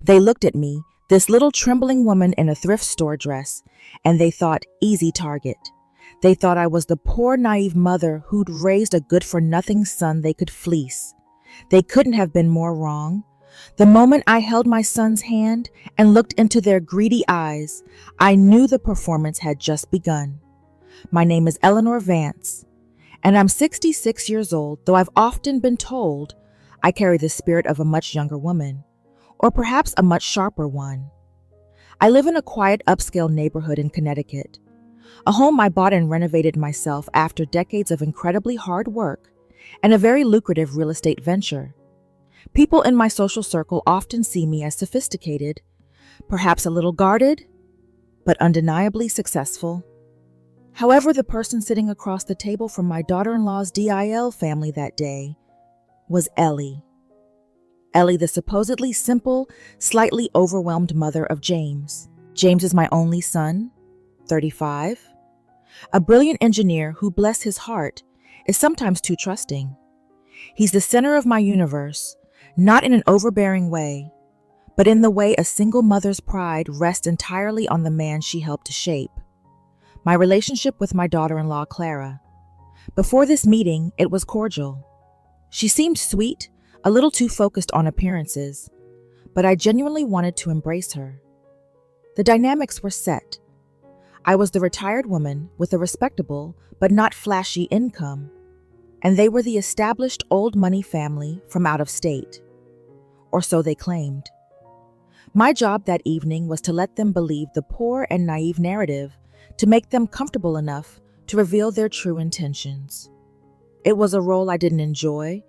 They looked at me, this little trembling woman in a thrift store dress, and they thought, easy target. They thought I was the poor, naive mother who'd raised a good-for-nothing son they could fleece. They couldn't have been more wrong. The moment I held my son's hand and looked into their greedy eyes, I knew the performance had just begun. My name is Eleanor Vance, and I'm 66 years old, though I've often been told I carry the spirit of a much younger woman, or perhaps a much sharper one. I live in a quiet, upscale neighborhood in Connecticut, a home I bought and renovated myself after decades of incredibly hard work and a very lucrative real estate venture. People in my social circle often see me as sophisticated, perhaps a little guarded, but undeniably successful. However, the person sitting across the table from my daughter-in-law's DIL family that day was Ellie. Ellie, the supposedly simple, slightly overwhelmed mother of James. James is my only son, 35, a brilliant engineer who, bless his heart, is sometimes too trusting. He's the center of my universe, not in an overbearing way, but in the way a single mother's pride rests entirely on the man she helped to shape. My relationship with my daughter-in-law, Clara. Before this meeting, it was cordial. She seemed sweet, a little too focused on appearances, but I genuinely wanted to embrace her. The dynamics were set. I was the retired woman with a respectable but not flashy income, and they were the established old money family from out of state. Or so they claimed. My job that evening was to let them believe the poor and naive narrative, to make them comfortable enough to reveal their true intentions. It was a role I didn't enjoy,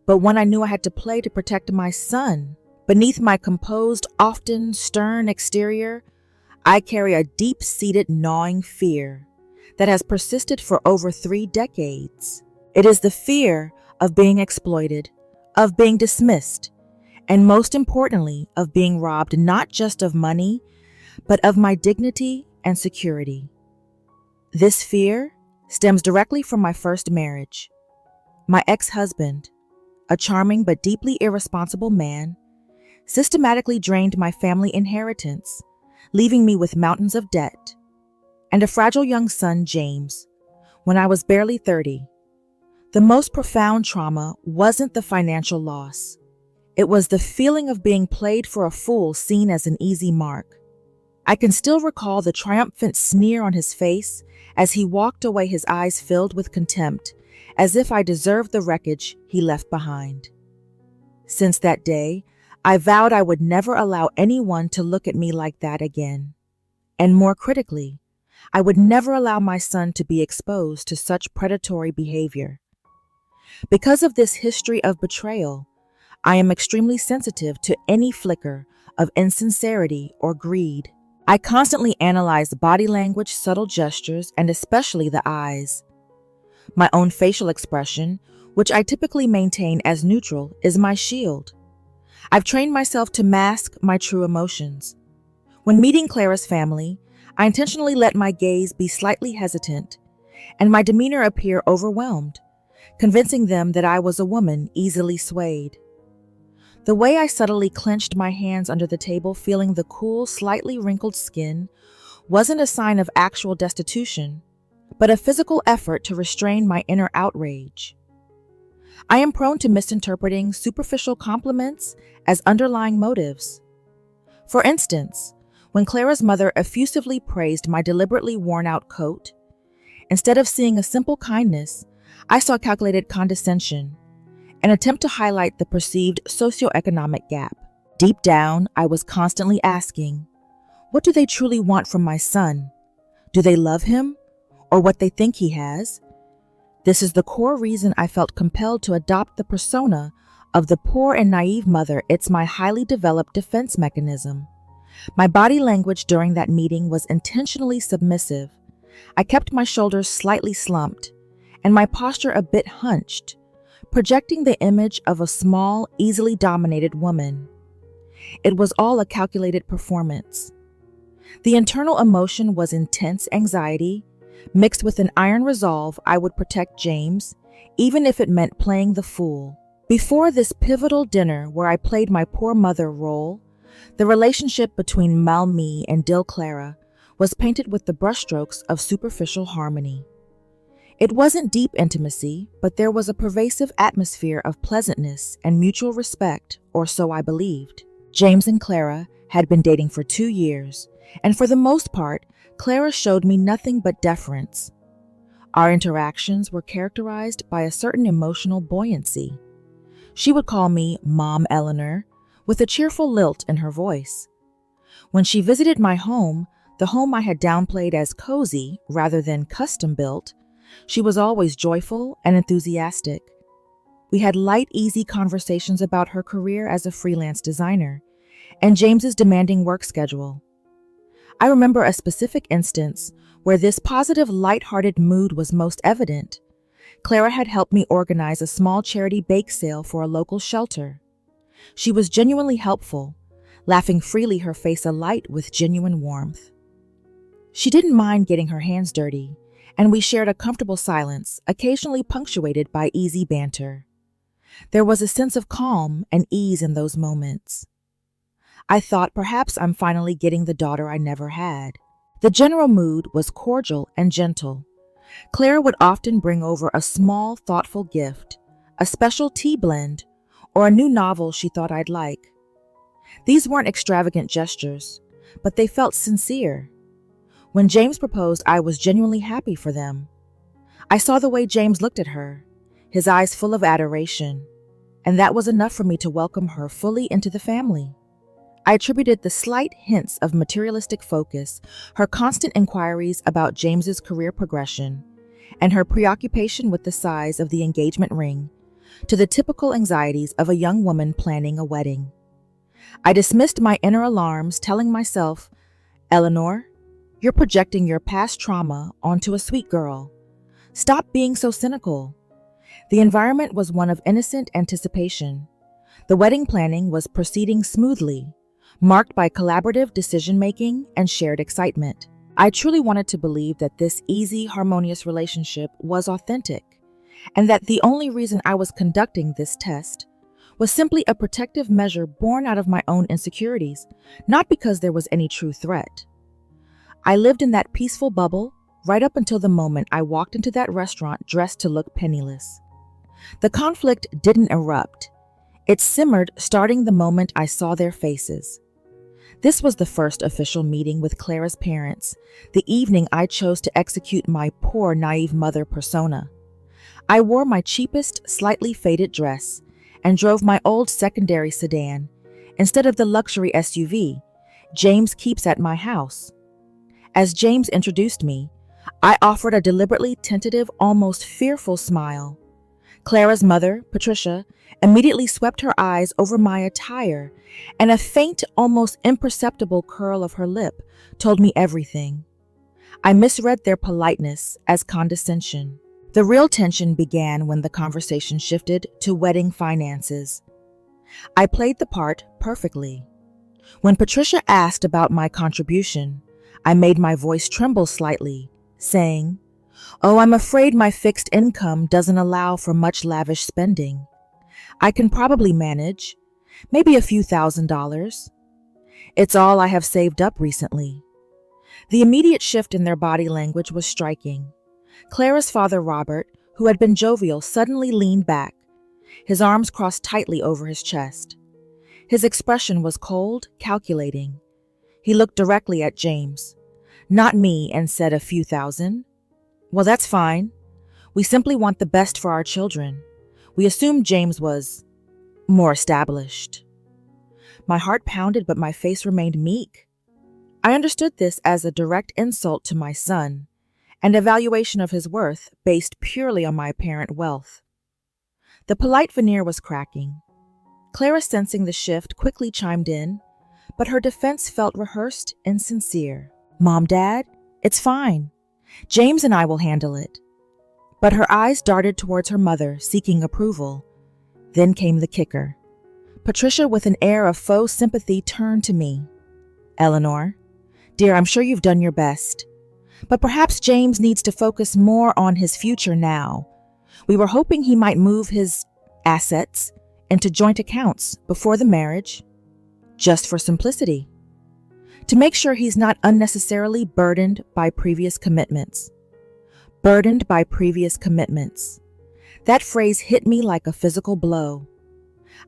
but one I knew I had to play to protect my son. Beneath my composed, often stern exterior, I carry a deep-seated gnawing fear that has persisted for over 3 decades. It is the fear of being exploited, of being dismissed, and most importantly, of being robbed not just of money, but of my dignity and security. This fear stems directly from my first marriage. My ex-husband, a charming but deeply irresponsible man, systematically drained my family inheritance, leaving me with mountains of debt, and a fragile young son, James, when I was barely 30. The most profound trauma wasn't the financial loss. It was the feeling of being played for a fool seen as an easy mark. I can still recall the triumphant sneer on his face as he walked away, his eyes filled with contempt, as if I deserved the wreckage he left behind. Since that day, I vowed I would never allow anyone to look at me like that again. And more critically, I would never allow my son to be exposed to such predatory behavior. Because of this history of betrayal, I am extremely sensitive to any flicker of insincerity or greed. I constantly analyze body language, subtle gestures, and especially the eyes. My own facial expression, which I typically maintain as neutral, is my shield. I've trained myself to mask my true emotions. When meeting Clara's family, I intentionally let my gaze be slightly hesitant and my demeanor appear overwhelmed, convincing them that I was a woman easily swayed. The way I subtly clenched my hands under the table, feeling the cool, slightly wrinkled skin, wasn't a sign of actual destitution, but a physical effort to restrain my inner outrage. I am prone to misinterpreting superficial compliments as underlying motives. For instance, when Clara's mother effusively praised my deliberately worn-out coat, instead of seeing a simple kindness, I saw calculated condescension, an attempt to highlight the perceived socioeconomic gap. Deep down, I was constantly asking, what do they truly want from my son? Do they love him, or what they think he has? This is the core reason I felt compelled to adopt the persona of the poor and naive mother. It's my highly developed defense mechanism. My body language during that meeting was intentionally submissive. I kept my shoulders slightly slumped and my posture a bit hunched, projecting the image of a small, easily dominated woman. It was all a calculated performance. The internal emotion was intense anxiety, mixed with an iron resolve I would protect James, even if it meant playing the fool. Before this pivotal dinner where I played my poor mother role, The relationship between Malmi and Dil Clara was painted with the brushstrokes of superficial harmony. It wasn't deep intimacy, but there was a pervasive atmosphere of pleasantness and mutual respect, or so I believed. James and Clara had been dating for 2 years, and for the most part, Clara showed me nothing but deference. Our interactions were characterized by a certain emotional buoyancy. She would call me Mom Eleanor, with a cheerful lilt in her voice. When she visited my home, the home I had downplayed as cozy rather than custom-built, she was always joyful and enthusiastic. We had light, easy conversations about her career as a freelance designer and James's demanding work schedule. I remember a specific instance where this positive, light-hearted mood was most evident. Clara had helped me organize a small charity bake sale for a local shelter. She was genuinely helpful, laughing freely, her face alight with genuine warmth. She didn't mind getting her hands dirty, and we shared a comfortable silence, occasionally punctuated by easy banter. There was a sense of calm and ease in those moments. I thought perhaps I'm finally getting the daughter I never had. The general mood was cordial and gentle. Clara would often bring over a small, thoughtful gift, a special tea blend, or a new novel she thought I'd like. These weren't extravagant gestures, but they felt sincere. When James proposed, I was genuinely happy for them. I saw the way James looked at her, his eyes full of adoration, and that was enough for me to welcome her fully into the family. I attributed the slight hints of materialistic focus, her constant inquiries about James's career progression, and her preoccupation with the size of the engagement ring, to the typical anxieties of a young woman planning a wedding. I dismissed my inner alarms, telling myself, "Eleanor, you're projecting your past trauma onto a sweet girl. Stop being so cynical." The environment was one of innocent anticipation. The wedding planning was proceeding smoothly, marked by collaborative decision-making and shared excitement. I truly wanted to believe that this easy, harmonious relationship was authentic, and that the only reason I was conducting this test was simply a protective measure born out of my own insecurities, not because there was any true threat. I lived in that peaceful bubble right up until the moment I walked into that restaurant dressed to look penniless. The conflict didn't erupt. It simmered, starting the moment I saw their faces. This was the first official meeting with Clara's parents, the evening I chose to execute my poor, naive mother persona. I wore my cheapest, slightly faded dress and drove my old secondary sedan instead of the luxury SUV James keeps at my house. As James introduced me, I offered a deliberately tentative, almost fearful smile. Clara's mother, Patricia, immediately swept her eyes over my attire, and a faint, almost imperceptible curl of her lip told me everything. I misread their politeness as condescension. The real tension began when the conversation shifted to wedding finances. I played the part perfectly. When Patricia asked about my contribution, I made my voice tremble slightly, saying, "Oh, I'm afraid my fixed income doesn't allow for much lavish spending. I can probably manage, maybe a few $1,000s. It's all I have saved up recently." The immediate shift in their body language was striking. Clara's father, Robert, who had been jovial, suddenly leaned back, his arms crossed tightly over his chest. His expression was cold, calculating. He looked directly at James, not me, and said, "A few thousand? Well, that's fine. We simply want the best for our children." We assumed James was more established. My heart pounded, but my face remained meek. I understood this as a direct insult to my son, and a valuation of his worth based purely on my apparent wealth. The polite veneer was cracking. Clara, sensing the shift, quickly chimed in, but her defense felt rehearsed and sincere. "Mom, Dad, it's fine. James and I will handle it." But her eyes darted towards her mother, seeking approval. Then came the kicker. Patricia, with an air of faux sympathy, turned to me. "Eleanor, dear, I'm sure you've done your best. But perhaps James needs to focus more on his future now. We were hoping he might move his assets into joint accounts before the marriage." just for simplicity. To make sure he's not unnecessarily burdened by previous commitments. Burdened by previous commitments. That phrase hit me like a physical blow.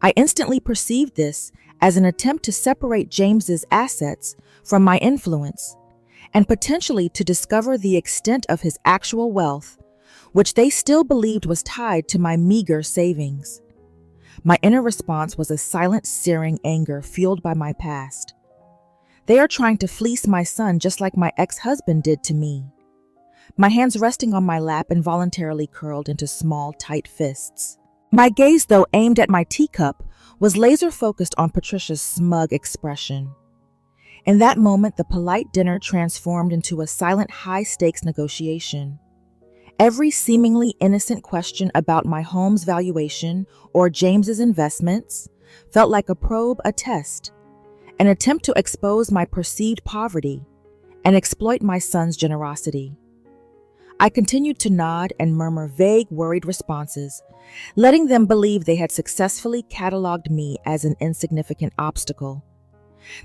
I instantly perceived this as an attempt to separate James's assets from my influence and potentially to discover the extent of his actual wealth, which they still believed was tied to my meager savings. My inner response was a silent, searing anger fueled by my past. They are trying to fleece my son just like my ex-husband did to me. My hands resting on my lap involuntarily curled into small, tight fists. My gaze, though aimed at my teacup, was laser-focused on Patricia's smug expression. In that moment, the polite dinner transformed into a silent, high-stakes negotiation. Every seemingly innocent question about my home's valuation or James's investments felt like a probe, a test, an attempt to expose my perceived poverty and exploit my son's generosity. I continued to nod and murmur vague, worried responses, letting them believe they had successfully cataloged me as an insignificant obstacle.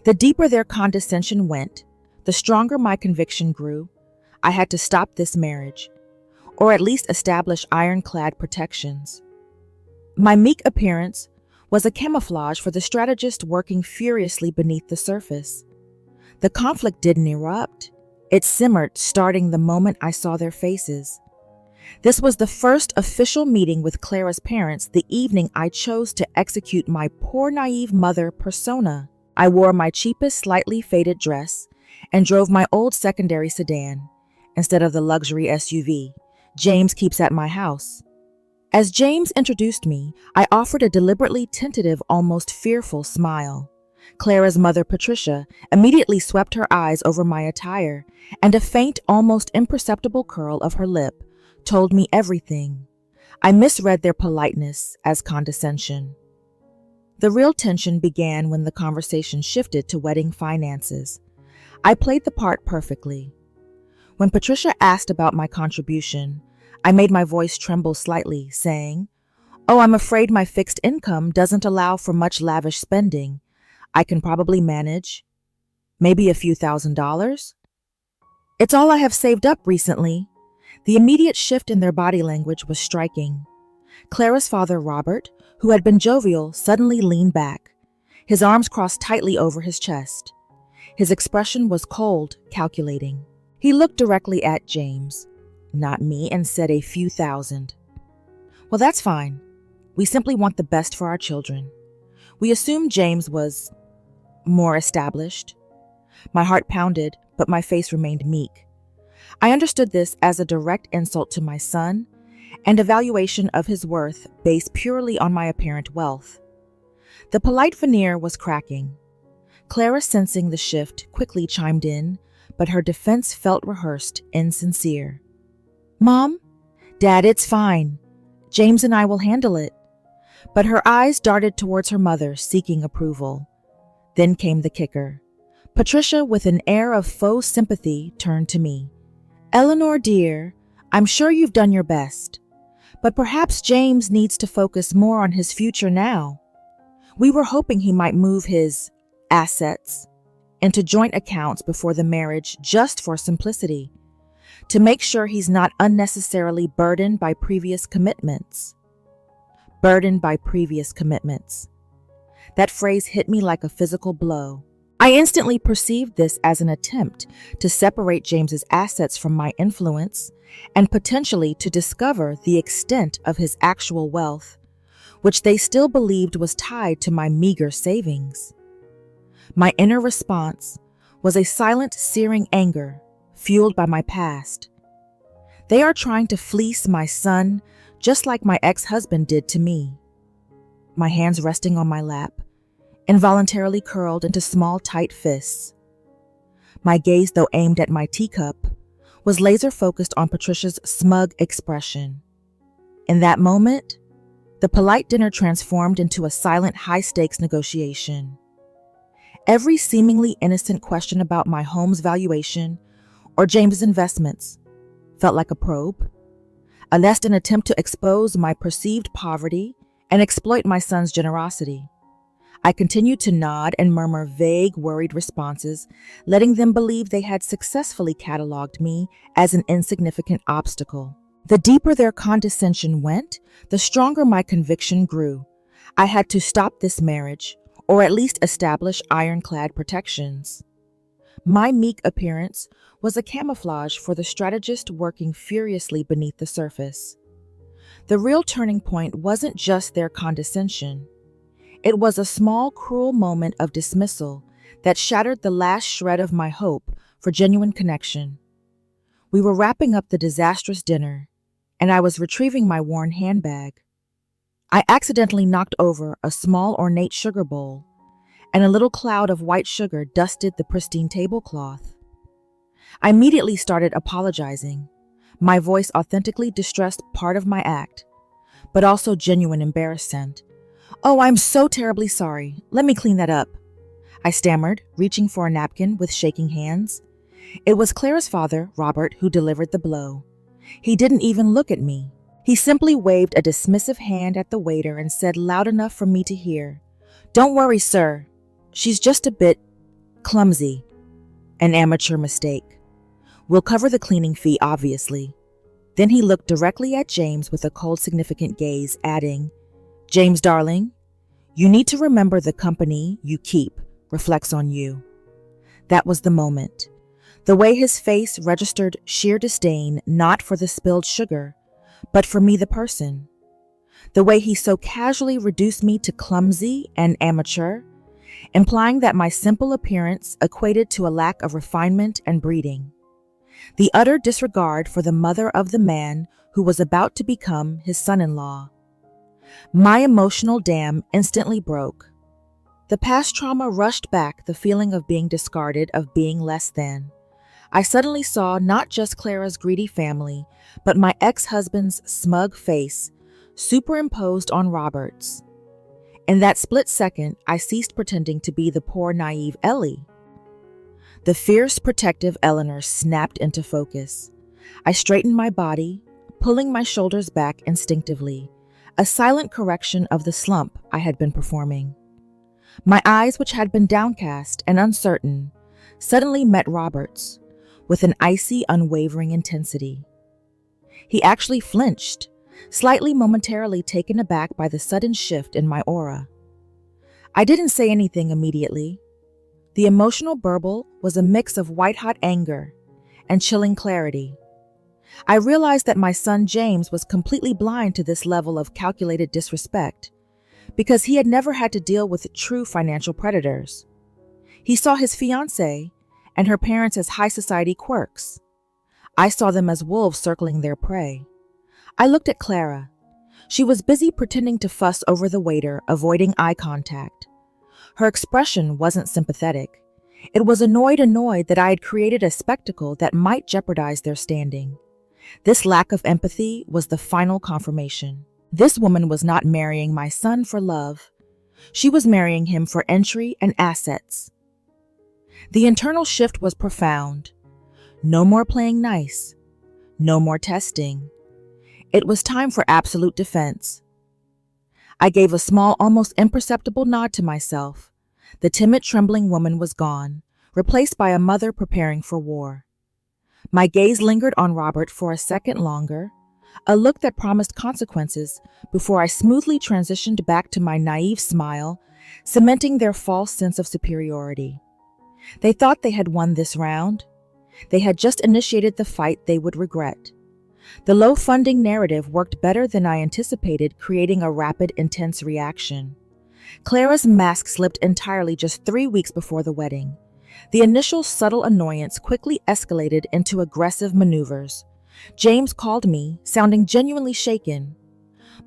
The deeper their condescension went, the stronger my conviction grew. I had to stop this marriage, or at least establish ironclad protections. My meek appearance was a camouflage for the strategist working furiously beneath the surface. The conflict didn't erupt. It simmered, starting the moment I saw their faces. This was the first official meeting with Clara's parents the evening I chose to execute my poor naive mother persona. I wore my cheapest, slightly faded dress and drove my old secondary sedan instead of the luxury SUV James keeps at my house. As James introduced me, I offered a deliberately tentative, almost fearful smile. Clara's mother, Patricia, immediately swept her eyes over my attire, and a faint, almost imperceptible curl of her lip told me everything. I misread their politeness as condescension. The real tension began when the conversation shifted to wedding finances. I played the part perfectly. When Patricia asked about my contribution, I made my voice tremble slightly, saying, "Oh, I'm afraid my fixed income doesn't allow for much lavish spending. I can probably manage maybe a few $1,000s. It's all I have saved up recently." The immediate shift in their body language was striking. Clara's father, Robert, who had been jovial, suddenly leaned back, his arms crossed tightly over his chest. His expression was cold, calculating. He looked directly at James, not me, and said a few thousand. "Well, that's fine. We simply want the best for our children." We assumed James was more established. My heart pounded, but my face remained meek. I understood this as a direct insult to my son and a valuation of his worth based purely on my apparent wealth. The polite veneer was cracking. Clara, sensing the shift, quickly chimed in, but her defense felt rehearsed, insincere. "Mom, Dad, it's fine. James and I will handle it." But her eyes darted towards her mother, seeking approval. Then came the kicker. Patricia, with an air of faux sympathy, turned to me. "Eleanor, dear, I'm sure you've done your best, but perhaps James needs to focus more on his future now. We were hoping he might move his assets into joint accounts before the marriage just for simplicity, to make sure he's not unnecessarily burdened by previous commitments." Burdened by previous commitments. That phrase hit me like a physical blow. I instantly perceived this as an attempt to separate James's assets from my influence and potentially to discover the extent of his actual wealth, which they still believed was tied to my meager savings. My inner response was a silent, searing anger fueled by my past. They are trying to fleece my son just like my ex-husband did to me. My hands resting on my lap, involuntarily curled into small, tight fists. My gaze, though aimed at my teacup, was laser-focused on Patricia's smug expression. In that moment, the polite dinner transformed into a silent, high-stakes negotiation. Every seemingly innocent question about my home's valuation or James's investments felt like a probe, a an attempt to expose my perceived poverty and exploit my son's generosity. I continued to nod and murmur vague, worried responses, letting them believe they had successfully cataloged me as an insignificant obstacle. The deeper their condescension went, the stronger my conviction grew. I had to stop this marriage, or at least establish ironclad protections. My meek appearance was a camouflage for the strategist working furiously beneath the surface. The real turning point wasn't just their condescension. It was a small, cruel moment of dismissal that shattered the last shred of my hope for genuine connection. We were wrapping up the disastrous dinner, and I was retrieving my worn handbag. I accidentally knocked over a small ornate sugar bowl, and a little cloud of white sugar dusted the pristine tablecloth. I immediately started apologizing, my voice authentically distressed part of my act, but also genuine embarrassment. "Oh, I'm so terribly sorry. Let me clean that up," I stammered, reaching for a napkin with shaking hands. It was Clara's father, Robert, who delivered the blow. He didn't even look at me. He simply waved a dismissive hand at the waiter and said loud enough for me to hear, "Don't worry, sir. She's just a bit clumsy. An amateur mistake. We'll cover the cleaning fee, obviously." Then he looked directly at James with a cold, significant gaze, adding, "James, darling, you need to remember the company you keep reflects on you." That was the moment. The way his face registered sheer disdain, not for the spilled sugar, but for me, the person. The way he so casually reduced me to clumsy and amateur, implying that my simple appearance equated to a lack of refinement and breeding. The utter disregard for the mother of the man who was about to become his son-in-law. My emotional dam instantly broke. The past trauma rushed back, the feeling of being discarded, of being less than. I suddenly saw not just Clara's greedy family, but my ex-husband's smug face superimposed on Robert's. In that split second, I ceased pretending to be the poor, naive Ellie. The fierce, protective Eleanor snapped into focus. I straightened my body, pulling my shoulders back instinctively, a silent correction of the slump I had been performing. My eyes, which had been downcast and uncertain, suddenly met Robert's with an icy, unwavering intensity. He actually flinched, slightly momentarily taken aback by the sudden shift in my aura. I didn't say anything immediately. The emotional burble was a mix of white-hot anger and chilling clarity. I realized that my son James was completely blind to this level of calculated disrespect because he had never had to deal with true financial predators. He saw his fiancée and her parents as high society quirks. I saw them as wolves circling their prey. I looked at Clara. She was busy pretending to fuss over the waiter, avoiding eye contact. Her expression wasn't sympathetic. It was annoyed that I had created a spectacle that might jeopardize their standing. This lack of empathy was the final confirmation. This woman was not marrying my son for love. She was marrying him for entry and assets. The internal shift was profound. No more playing nice. No more testing. It was time for absolute defense. I gave a small, almost imperceptible nod to myself. The timid, trembling woman was gone, replaced by a mother preparing for war. My gaze lingered on Robert for a second longer, a look that promised consequences before I smoothly transitioned back to my naive smile, cementing their false sense of superiority. They thought they had won this round. They had just initiated the fight they would regret. The low-funding narrative worked better than I anticipated, creating a rapid, intense reaction. Clara's mask slipped entirely just 3 weeks before the wedding. The initial subtle annoyance quickly escalated into aggressive maneuvers. James called me, sounding genuinely shaken.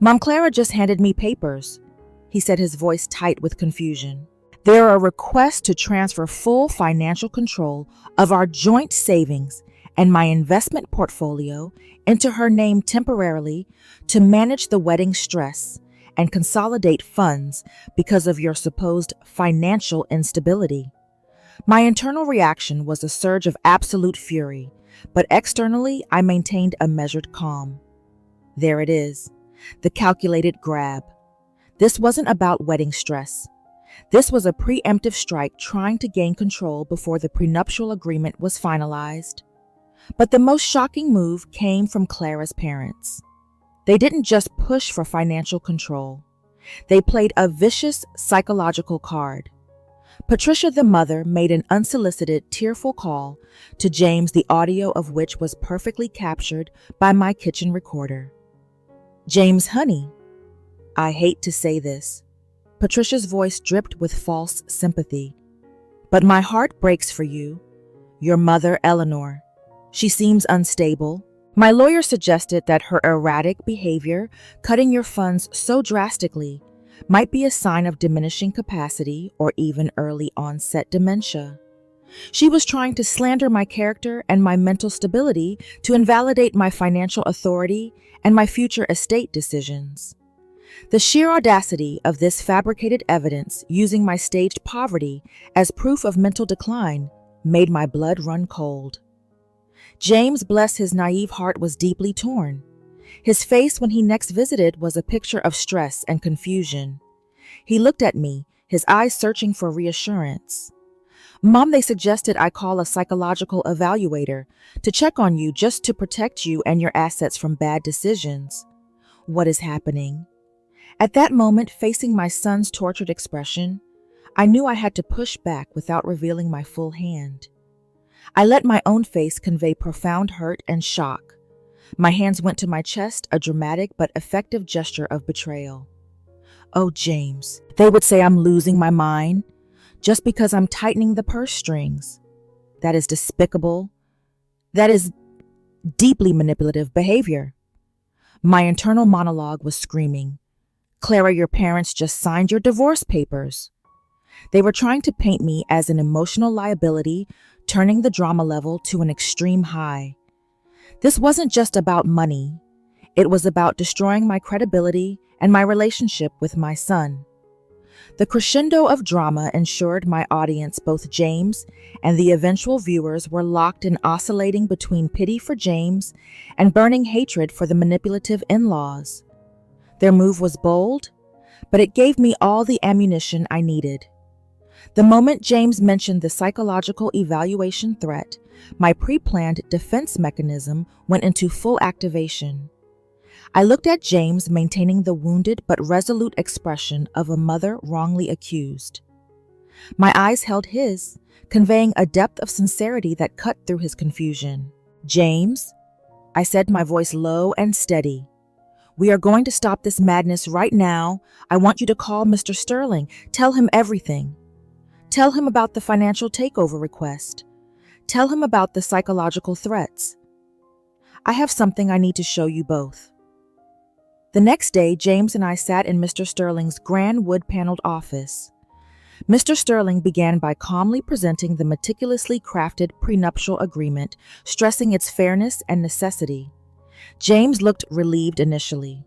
"Mom, Clara just handed me papers," he said, his voice tight with confusion. "There are requests to transfer full financial control of our joint savings and my investment portfolio into her name temporarily to manage the wedding stress and consolidate funds because of your supposed financial instability." My internal reaction was a surge of absolute fury, but externally I maintained a measured calm. There it is, the calculated grab. This wasn't about wedding stress. This was a preemptive strike trying to gain control before the prenuptial agreement was finalized. But the most shocking move came from Clara's parents. They didn't just push for financial control. They played a vicious psychological card. Patricia, the mother, made an unsolicited, tearful call to James, the audio of which was perfectly captured by my kitchen recorder. "James, honey, I hate to say this." Patricia's voice dripped with false sympathy. "But my heart breaks for you. Your mother, Eleanor. She seems unstable. My lawyer suggested that her erratic behavior, cutting your funds so drastically, might be a sign of diminishing capacity or even early onset dementia. She was trying to slander my character and my mental stability to invalidate my financial authority and my future estate decisions. The sheer audacity of this fabricated evidence using my staged poverty as proof of mental decline made my blood run cold. James, bless his naive heart, was deeply torn. His face when he next visited was a picture of stress and confusion. He looked at me, his eyes searching for reassurance. "Mom, they suggested I call a psychological evaluator to check on you just to protect you and your assets from bad decisions. What is happening?" At that moment, facing my son's tortured expression, I knew I had to push back without revealing my full hand. I let my own face convey profound hurt and shock. My hands went to my chest, a dramatic but effective gesture of betrayal. "Oh, James, they would say I'm losing my mind just because I'm tightening the purse strings. That is despicable. That is deeply manipulative behavior." My internal monologue was screaming, "Clara, your parents just signed your divorce papers." They were trying to paint me as an emotional liability, turning the drama level to an extreme high. This wasn't just about money. It was about destroying my credibility and my relationship with my son. The crescendo of drama ensured my audience, both James and the eventual viewers, were locked in oscillating between pity for James and burning hatred for the manipulative in-laws. Their move was bold, but it gave me all the ammunition I needed. The moment James mentioned the psychological evaluation threat, my pre-planned defense mechanism went into full activation. I looked at James, maintaining the wounded but resolute expression of a mother wrongly accused. My eyes held his, conveying a depth of sincerity that cut through his confusion. "James," I said, my voice low and steady, "we are going to stop this madness right now. I want you to call Mr. Sterling. Tell him everything. Tell him about the financial takeover request. Tell him about the psychological threats. I have something I need to show you both." The next day, James and I sat in Mr. Sterling's grand wood-paneled office. Mr. Sterling began by calmly presenting the meticulously crafted prenuptial agreement, stressing its fairness and necessity. James looked relieved initially,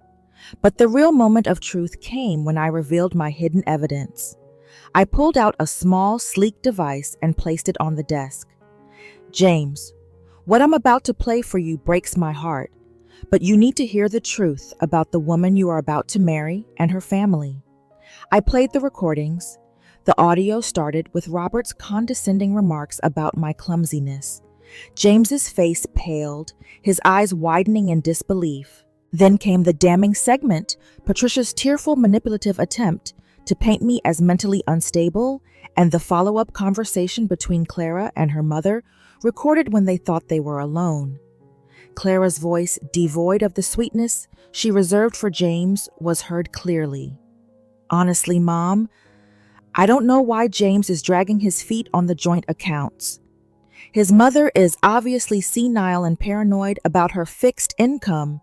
but the real moment of truth came when I revealed my hidden evidence. I pulled out a small, sleek device and placed it on the desk. "James, what I'm about to play for you breaks my heart, but you need to hear the truth about the woman you are about to marry and her family." I played the recordings. The audio started with Robert's condescending remarks about my clumsiness. James's face paled, his eyes widening in disbelief. Then came the damning segment, Patricia's tearful manipulative attempt to paint me as mentally unstable, and the follow-up conversation between Clara and her mother, recorded when they thought they were alone. Clara's voice, devoid of the sweetness she reserved for James, was heard clearly. "Honestly, Mom, I don't know why James is dragging his feet on the joint accounts. His mother is obviously senile and paranoid about her fixed income.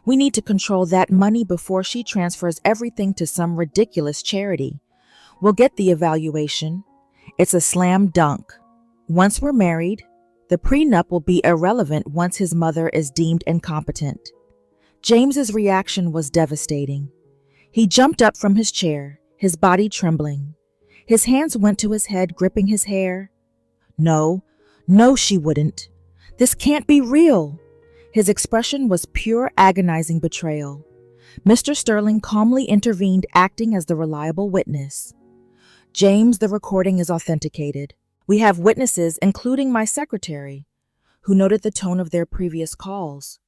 We need to control that money before she transfers everything to some ridiculous charity. We'll get the evaluation. It's a slam dunk. Once we're married, the prenup will be irrelevant once his mother is deemed incompetent." James's reaction was devastating. He jumped up from his chair, his body trembling. His hands went to his head, gripping his hair. No, she wouldn't. This can't be real." His expression was pure agonizing betrayal. Mr. Sterling calmly intervened, acting as the reliable witness. James, the recording is authenticated. We have witnesses, including my secretary, who noted the tone of their previous calls.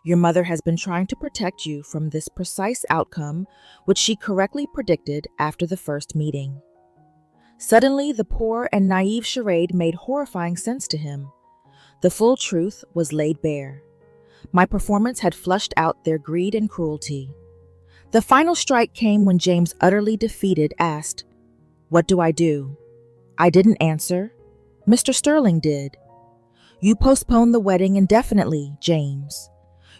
Your mother has been trying to protect you from this precise outcome, which she correctly predicted after the first meeting. Suddenly, the poor and naive charade made horrifying sense to him. The full truth was laid bare. My performance had flushed out their greed and cruelty. The final strike came when James, utterly defeated, asked, "What do I do?" I didn't answer. Mr. Sterling did. You postponed the wedding indefinitely, James.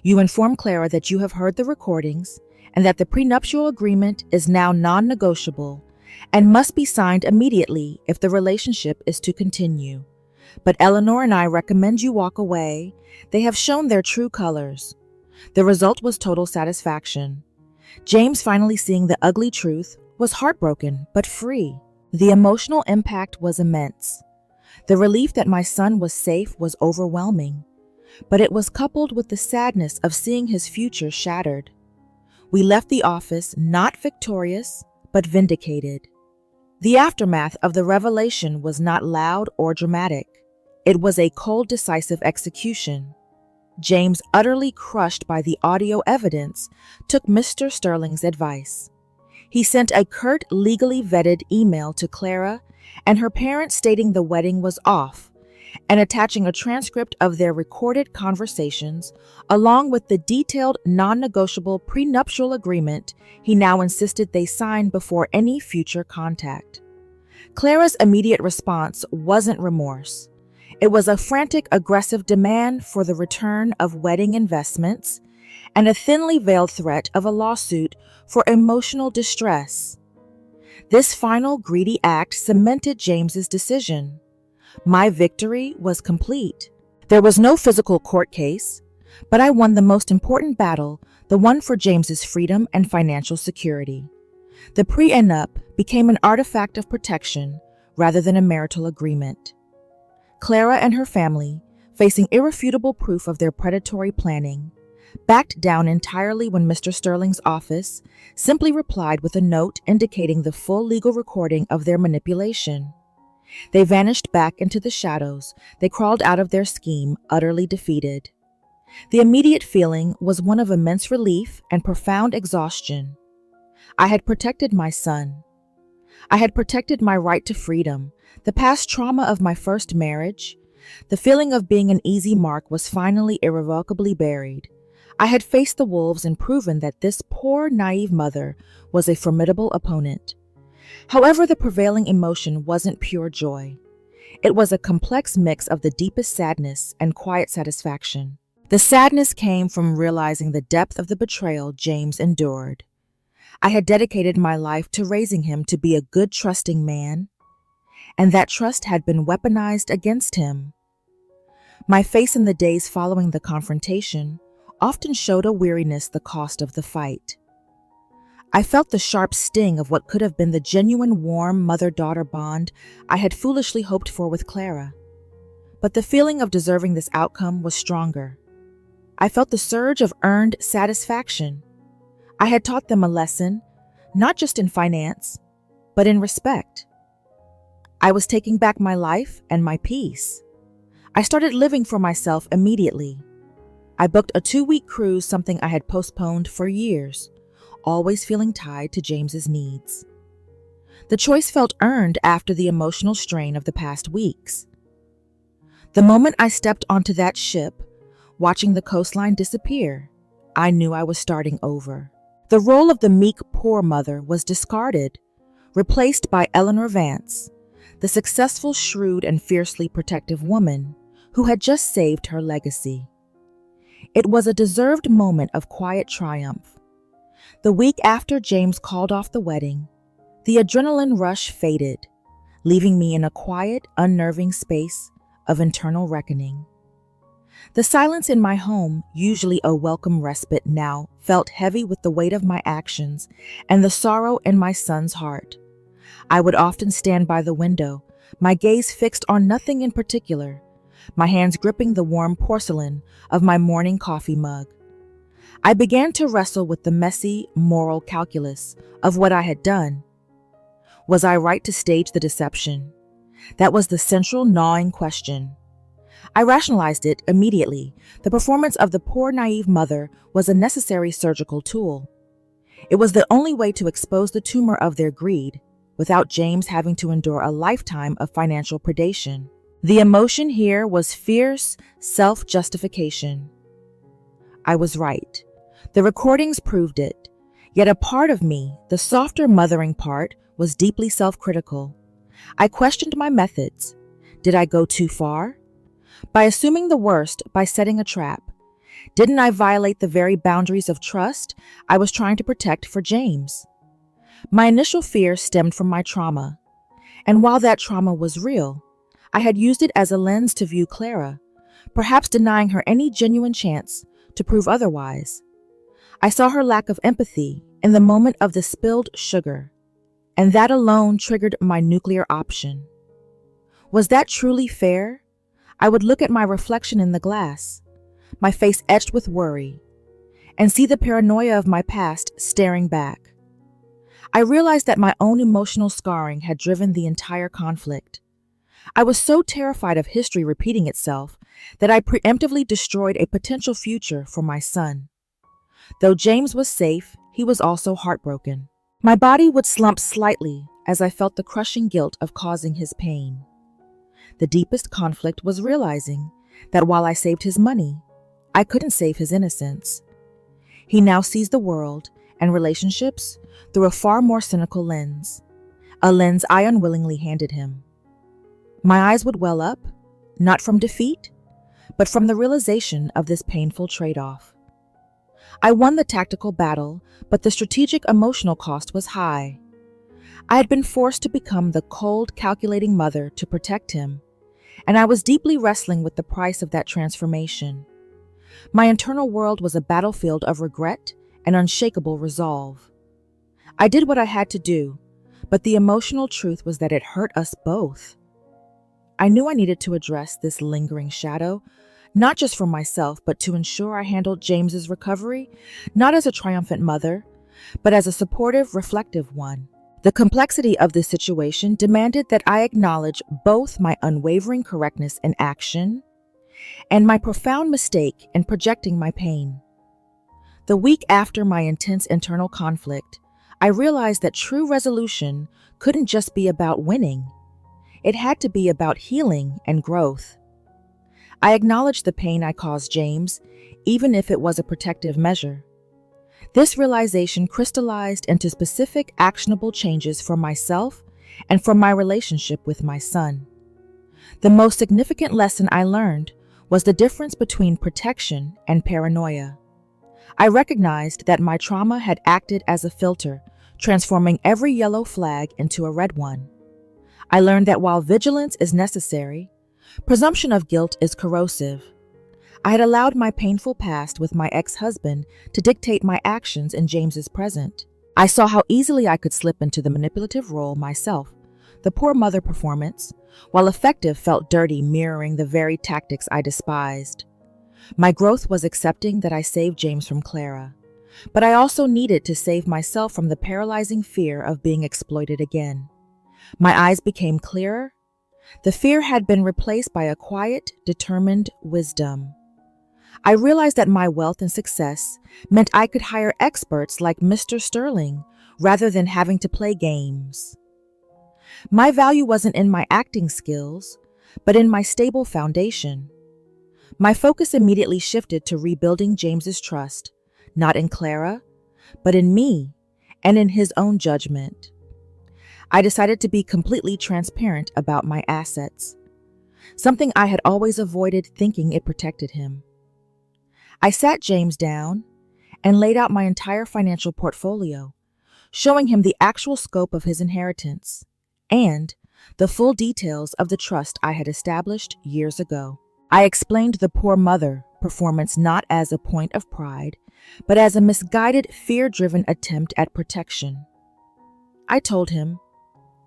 You informed Clara that you have heard the recordings and that the prenuptial agreement is now non-negotiable and must be signed immediately if the relationship is to continue. But Eleanor and I recommend you walk away. They have shown their true colors. The result was total satisfaction. James, finally seeing the ugly truth, was heartbroken but free. The emotional impact was immense. The relief that my son was safe was overwhelming, but it was coupled with the sadness of seeing his future shattered. We left the office not victorious, but vindicated. The aftermath of the revelation was not loud or dramatic. It was a cold, decisive execution. James, utterly crushed by the audio evidence, took Mr. Sterling's advice. He sent a curt, legally vetted email to Clara and her parents stating the wedding was off and attaching a transcript of their recorded conversations along with the detailed non-negotiable prenuptial agreement he now insisted they sign before any future contact. Clara's immediate response wasn't remorse. It was a frantic, aggressive demand for the return of wedding investments and a thinly veiled threat of a lawsuit for emotional distress. This final greedy act cemented James's decision. My victory was complete. There was no physical court case, but I won the most important battle, the one for James's freedom and financial security. The prenup became an artifact of protection rather than a marital agreement. Clara and her family, facing irrefutable proof of their predatory planning, backed down entirely when Mr. Sterling's office simply replied with a note indicating the full legal recording of their manipulation. They vanished back into the shadows. They crawled out of their scheme, utterly defeated. The immediate feeling was one of immense relief and profound exhaustion. I had protected my son. I had protected my right to freedom. The past trauma of my first marriage, the feeling of being an easy mark, was finally irrevocably buried. I had faced the wolves and proven that this poor, naive mother was a formidable opponent. However, the prevailing emotion wasn't pure joy. It was a complex mix of the deepest sadness and quiet satisfaction. The sadness came from realizing the depth of the betrayal James endured. I had dedicated my life to raising him to be a good, trusting man, and that trust had been weaponized against him. My face in the days following the confrontation often showed a weariness the cost of the fight. I felt the sharp sting of what could have been the genuine warm mother-daughter bond I had foolishly hoped for with Clara. But the feeling of deserving this outcome was stronger. I felt the surge of earned satisfaction. I had taught them a lesson, not just in finance, but in respect. I was taking back my life and my peace. I started living for myself immediately. I booked a 2-week cruise, something I had postponed for years, always feeling tied to James's needs. The choice felt earned after the emotional strain of the past weeks. The moment I stepped onto that ship, watching the coastline disappear, I knew I was starting over. The role of the meek poor mother was discarded, replaced by Eleanor Vance, the successful, shrewd, and fiercely protective woman who had just saved her legacy. It was a deserved moment of quiet triumph. The week after James called off the wedding, the adrenaline rush faded, leaving me in a quiet, unnerving space of internal reckoning. The silence in my home, usually a welcome respite, now felt heavy with the weight of my actions and the sorrow in my son's heart. I would often stand by the window, my gaze fixed on nothing in particular, my hands gripping the warm porcelain of my morning coffee mug. I began to wrestle with the messy, moral calculus of what I had done. Was I right to stage the deception? That was the central gnawing question. I rationalized it immediately. The performance of the poor naive mother was a necessary surgical tool. It was the only way to expose the tumor of their greed without James having to endure a lifetime of financial predation. The emotion here was fierce self-justification. I was right. The recordings proved it. Yet a part of me, the softer mothering part, was deeply self-critical. I questioned my methods. Did I go too far? By assuming the worst, by setting a trap. Didn't I violate the very boundaries of trust I was trying to protect for James? My initial fear stemmed from my trauma. And while that trauma was real, I had used it as a lens to view Clara, perhaps denying her any genuine chance to prove otherwise. I saw her lack of empathy in the moment of the spilled sugar, and that alone triggered my nuclear option. Was that truly fair? I would look at my reflection in the glass, my face etched with worry, and see the paranoia of my past staring back. I realized that my own emotional scarring had driven the entire conflict. I was so terrified of history repeating itself that I preemptively destroyed a potential future for my son. Though James was safe, he was also heartbroken. My body would slump slightly as I felt the crushing guilt of causing his pain. The deepest conflict was realizing that while I saved his money, I couldn't save his innocence. He now sees the world and relationships through a far more cynical lens, a lens I unwillingly handed him. My eyes would well up, not from defeat, but from the realization of this painful trade-off. I won the tactical battle, but the strategic emotional cost was high. I had been forced to become the cold, calculating mother to protect him, and I was deeply wrestling with the price of that transformation. My internal world was a battlefield of regret and unshakable resolve. I did what I had to do, but the emotional truth was that it hurt us both. I knew I needed to address this lingering shadow, not just for myself, but to ensure I handled James's recovery, not as a triumphant mother, but as a supportive, reflective one. The complexity of this situation demanded that I acknowledge both my unwavering correctness in action and my profound mistake in projecting my pain. The week after my intense internal conflict, I realized that true resolution couldn't just be about winning. It had to be about healing and growth. I acknowledged the pain I caused James, even if it was a protective measure. This realization crystallized into specific, actionable changes for myself and for my relationship with my son. The most significant lesson I learned was the difference between protection and paranoia. I recognized that my trauma had acted as a filter, transforming every yellow flag into a red one. I learned that while vigilance is necessary, presumption of guilt is corrosive. I had allowed my painful past with my ex-husband to dictate my actions in James's present. I saw how easily I could slip into the manipulative role myself. The poor mother performance, while effective, felt dirty, mirroring the very tactics I despised. My growth was accepting that I saved James from Clara, but I also needed to save myself from the paralyzing fear of being exploited again. My eyes became clearer. The fear had been replaced by a quiet, determined wisdom. I realized that my wealth and success meant I could hire experts like Mr. Sterling rather than having to play games. My value wasn't in my acting skills, but in my stable foundation. My focus immediately shifted to rebuilding James's trust, not in Clara, but in me and in his own judgment. I decided to be completely transparent about my assets, something I had always avoided thinking it protected him. I sat James down and laid out my entire financial portfolio, showing him the actual scope of his inheritance and the full details of the trust I had established years ago. I explained the poor mother performance not as a point of pride, but as a misguided, fear-driven attempt at protection. I told him,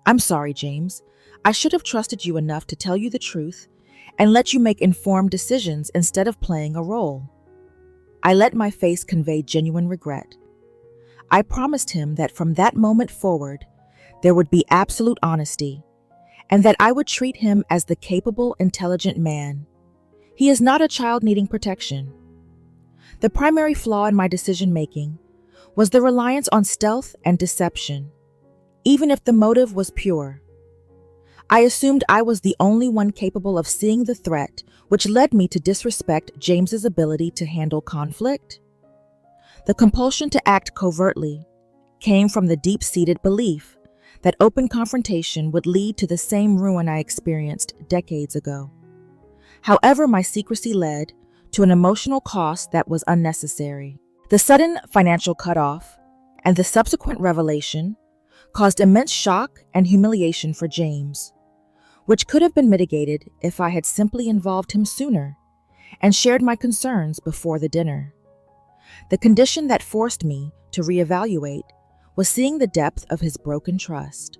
"I'm sorry, James. I should have trusted you enough to tell you the truth and let you make informed decisions instead of playing a role." I let my face convey genuine regret. I promised him that from that moment forward, There would be absolute honesty, and that I would treat him as the capable, intelligent man. He is not a child needing protection. The primary flaw in my decision-making was the reliance on stealth and deception, even if the motive was pure. I assumed I was the only one capable of seeing the threat, which led me to disrespect James's ability to handle conflict. The compulsion to act covertly came from the deep-seated belief that open confrontation would lead to the same ruin I experienced decades ago. However, my secrecy led to an emotional cost that was unnecessary. The sudden financial cutoff and the subsequent revelation caused immense shock and humiliation for James, which could have been mitigated if I had simply involved him sooner and shared my concerns before the dinner. The condition that forced me to reevaluate was seeing the depth of his broken trust.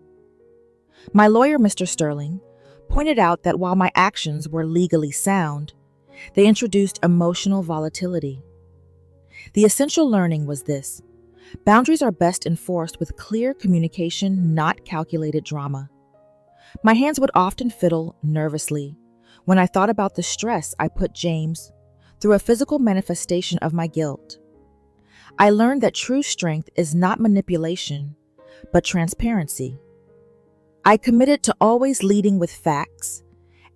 My lawyer, Mr. Sterling, pointed out that while my actions were legally sound, they introduced emotional volatility. The essential learning was this: boundaries are best enforced with clear communication, not calculated drama. My hands would often fiddle nervously when I thought about the stress I put James through a physical manifestation of my guilt. I learned that true strength is not manipulation, but transparency. I committed to always leading with facts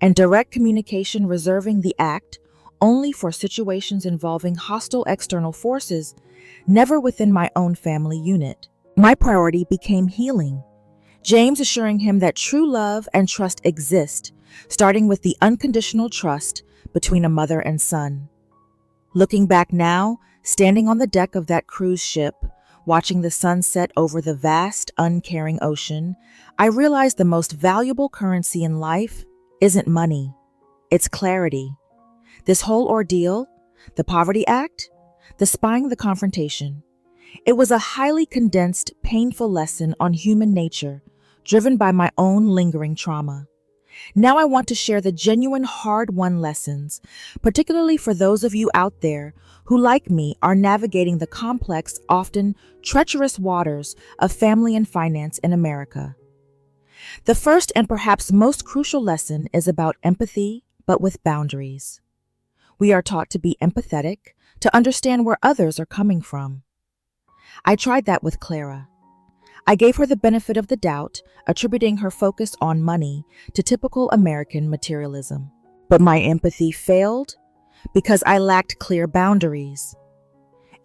and direct communication, reserving the act only for situations involving hostile external forces, never within my own family unit. My priority became healing, James assuring him that true love and trust exist, starting with the unconditional trust between a mother and son. Looking back now, standing on the deck of that cruise ship, watching the sunset over the vast, uncaring ocean, I realized the most valuable currency in life isn't money, it's clarity. This whole ordeal, the Poverty Act, the spying, the confrontation, it was a highly condensed, painful lesson on human nature, driven by my own lingering trauma. Now I want to share the genuine hard-won lessons, particularly for those of you out there who, like me, are navigating the complex, often treacherous waters of family and finance in America. The first and perhaps most crucial lesson is about empathy, but with boundaries. We are taught to be empathetic, to understand where others are coming from. I tried that with Clara. I gave her the benefit of the doubt, attributing her focus on money to typical American materialism. But my empathy failed because I lacked clear boundaries.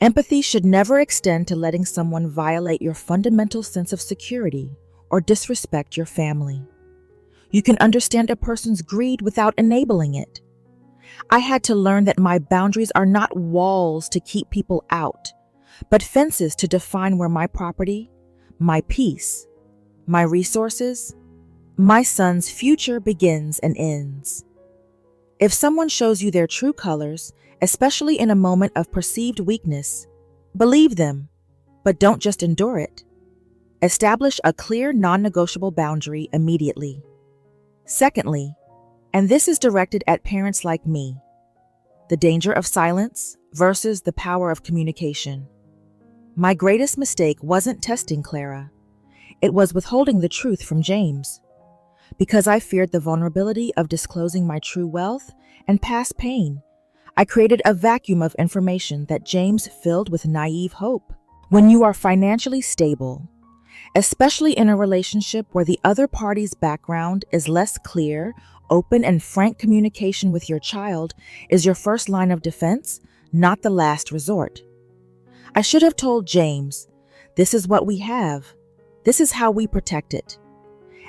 Empathy should never extend to letting someone violate your fundamental sense of security or disrespect your family. You can understand a person's greed without enabling it. I had to learn that my boundaries are not walls to keep people out, but fences to define where my property, my peace, my resources, my son's future begins and ends. If someone shows you their true colors, especially in a moment of perceived weakness, believe them, but don't just endure it. Establish a clear, non-negotiable boundary immediately. Secondly, and this is directed at parents like me, the danger of silence versus the power of communication. My greatest mistake wasn't testing Clara. It was withholding the truth from James. Because I feared the vulnerability of disclosing my true wealth and past pain, I created a vacuum of information that James filled with naive hope. When you are financially stable, especially in a relationship where the other party's background is less clear, open and frank communication with your child is your first line of defense, not the last resort. I should have told James, this is what we have, this is how we protect it,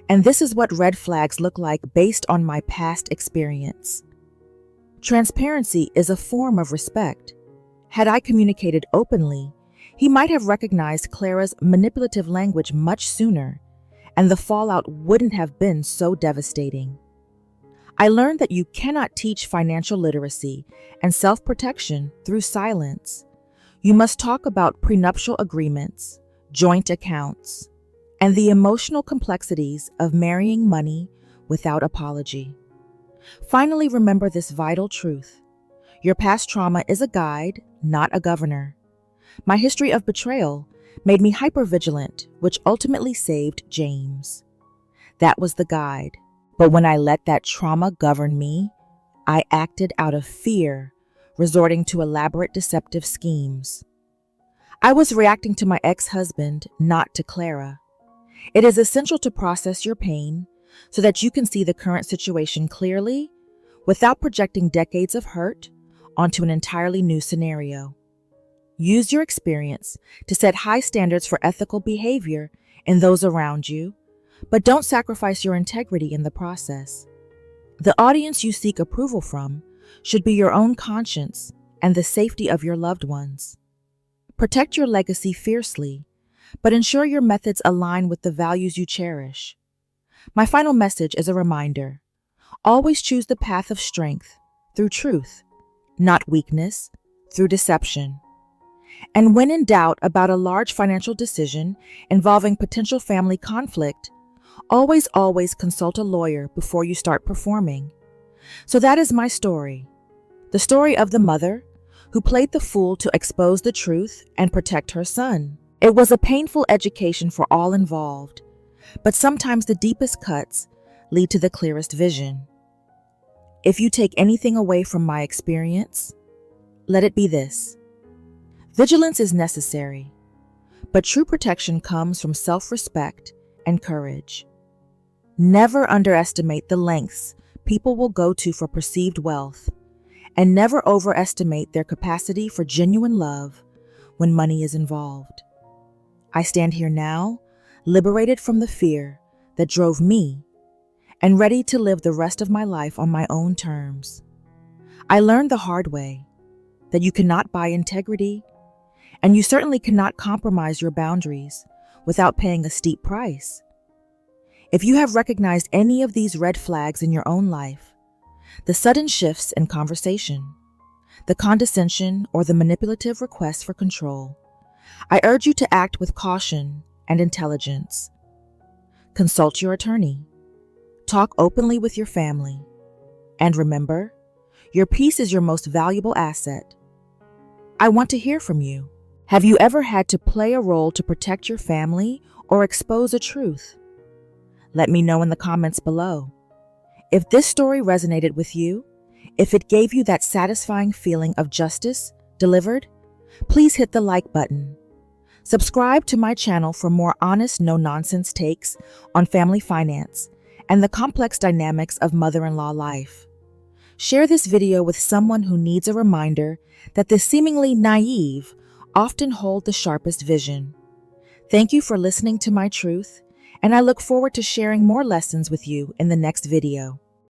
and this is what red flags look like based on my past experience. Transparency is a form of respect. Had I communicated openly, he might have recognized Clara's manipulative language much sooner, and the fallout wouldn't have been so devastating. I learned that you cannot teach financial literacy and self-protection through silence. You must talk about prenuptial agreements, joint accounts, and the emotional complexities of marrying money without apology. Finally, remember this vital truth. Your past trauma is a guide, not a governor. My history of betrayal made me hypervigilant, which ultimately saved James. That was the guide. But when I let that trauma govern me, I acted out of fear, resorting to elaborate deceptive schemes. I was reacting to my ex-husband, not to Clara. It is essential to process your pain so that you can see the current situation clearly without projecting decades of hurt onto an entirely new scenario. Use your experience to set high standards for ethical behavior in those around you, but don't sacrifice your integrity in the process. The audience you seek approval from should be your own conscience and the safety of your loved ones. Protect your legacy fiercely, but ensure your methods align with the values you cherish. My final message is a reminder. Always choose the path of strength through truth, not weakness through deception. And when in doubt about a large financial decision involving potential family conflict, always consult a lawyer before you start performing. So that is my story. The story of the mother who played the fool to expose the truth and protect her son. It was a painful education for all involved, but sometimes the deepest cuts lead to the clearest vision. If you take anything away from my experience, let it be this. Vigilance is necessary, but true protection comes from self-respect and courage. Never underestimate the lengths people will go to for perceived wealth, and never overestimate their capacity for genuine love when money is involved. I stand here now, liberated from the fear that drove me, and ready to live the rest of my life on my own terms. I learned the hard way that you cannot buy integrity, and you certainly cannot compromise your boundaries without paying a steep price. If you have recognized any of these red flags in your own life, the sudden shifts in conversation, the condescension or the manipulative requests for control, I urge you to act with caution and intelligence. Consult your attorney. Talk openly with your family. And remember, your peace is your most valuable asset. I want to hear from you. Have you ever had to play a role to protect your family or expose a truth? Let me know in the comments below. If this story resonated with you, if it gave you that satisfying feeling of justice delivered, please hit the like button. Subscribe to my channel for more honest, no-nonsense takes on family finance and the complex dynamics of mother-in-law life. Share this video with someone who needs a reminder that the seemingly naive often hold the sharpest vision. Thank you for listening to my truth, and I look forward to sharing more lessons with you in the next video.